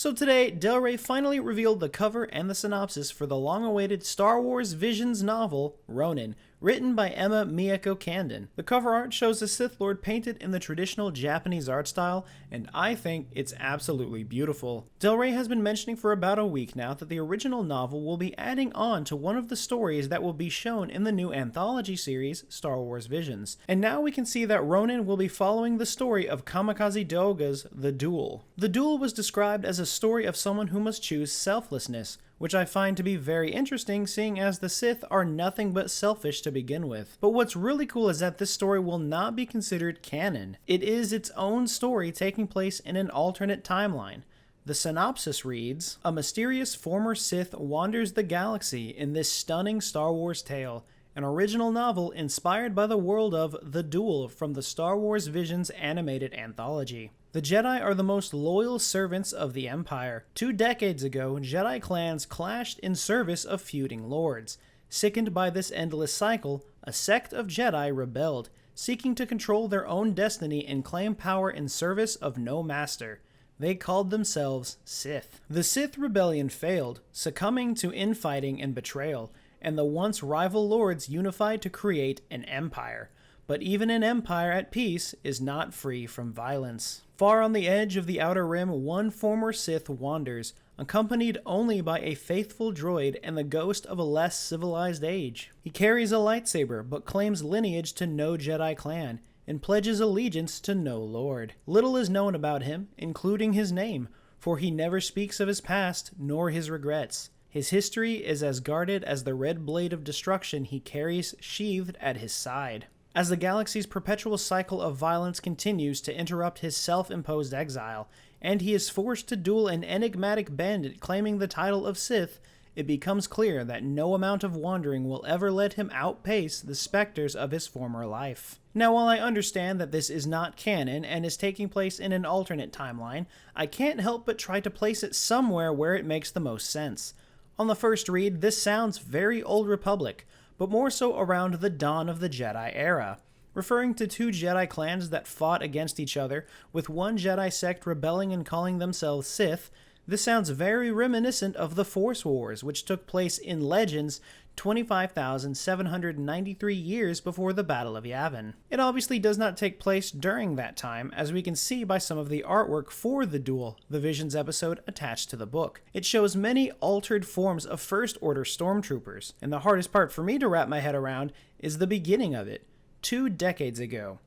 So today, Del Rey finally revealed the cover and the synopsis for the long-awaited Star Wars Visions novel, Ronin, written by Emma Miyako Candon. The cover art shows a Sith Lord painted in the traditional Japanese art style, and I think it's absolutely beautiful. Del Rey has been mentioning for about a week now that the original novel will be adding on to one of the stories that will be shown in the new anthology series, Star Wars Visions. And now we can see that Ronin will be following the story of Kamikaze Douga's The Duel. The Duel was described as a story of someone who must choose selflessness, which I find to be very interesting seeing as the Sith are nothing but selfish to begin with. But what's really cool is that this story will not be considered canon. It is its own story taking place in an alternate timeline. The synopsis reads, "A mysterious former Sith wanders the galaxy in this stunning Star Wars tale, an original novel inspired by the world of The Duel from the Star Wars Visions animated anthology. The Jedi are the most loyal servants of the Empire. 2 decades ago, Jedi clans clashed in service of feuding lords. Sickened by this endless cycle, a sect of Jedi rebelled, seeking to control their own destiny and claim power in service of no master. They called themselves Sith. The Sith rebellion failed, succumbing to infighting and betrayal, and the once rival lords unified to create an empire. But even an empire at peace is not free from violence. Far on the edge of the Outer Rim, one former Sith wanders, accompanied only by a faithful droid and the ghost of a less civilized age. He carries a lightsaber, but claims lineage to no Jedi clan, and pledges allegiance to no lord. Little is known about him, including his name, for he never speaks of his past nor his regrets. His history is as guarded as the red blade of destruction he carries sheathed at his side." As the galaxy's perpetual cycle of violence continues to interrupt his self-imposed exile, and he is forced to duel an enigmatic bandit claiming the title of Sith, it becomes clear that no amount of wandering will ever let him outpace the specters of his former life. Now, while I understand that this is not canon and is taking place in an alternate timeline, I can't help but try to place it somewhere where it makes the most sense. On the first read, this sounds very Old Republic, but more so around the dawn of the Jedi Era, referring to 2 Jedi clans that fought against each other, with one Jedi sect rebelling and calling themselves Sith. This sounds very reminiscent of the Force Wars, which took place in Legends 25,793 years before the Battle of Yavin. It obviously does not take place during that time, as we can see by some of the artwork for The Duel, the Visions episode attached to the book. It shows many altered forms of First Order stormtroopers, and the hardest part for me to wrap my head around is the beginning of it. 2 decades ago.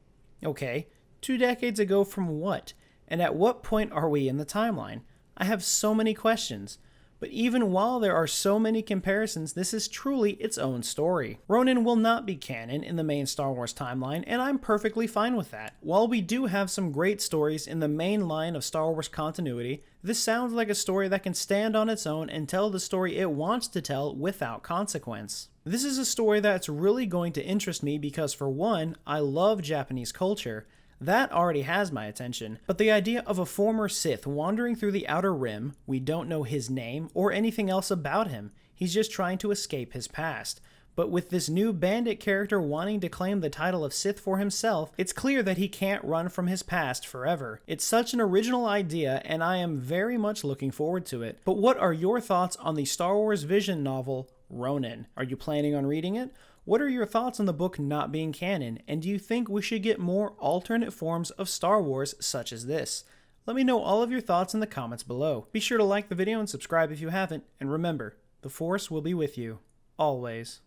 Okay, 2 decades ago from what? And at what point are we in the timeline? I have so many questions, but even while there are so many comparisons, this is truly its own story. Ronin will not be canon in the main Star Wars timeline, and I'm perfectly fine with that. While we do have some great stories in the main line of Star Wars continuity, this sounds like a story that can stand on its own and tell the story it wants to tell without consequence. This is a story that's really going to interest me because, for one, I love Japanese culture. That already has my attention, but the idea of a former Sith wandering through the Outer Rim, we don't know his name or anything else about him, he's just trying to escape his past. But with this new bandit character wanting to claim the title of Sith for himself, it's clear that he can't run from his past forever. It's such an original idea, and I am very much looking forward to it. But what are your thoughts on the Star Wars Vision novel, Ronin? Are you planning on reading it? What are your thoughts on the book not being canon, and do you think we should get more alternate forms of Star Wars such as this? Let me know all of your thoughts in the comments below. Be sure to like the video and subscribe if you haven't, and remember, the Force will be with you, always.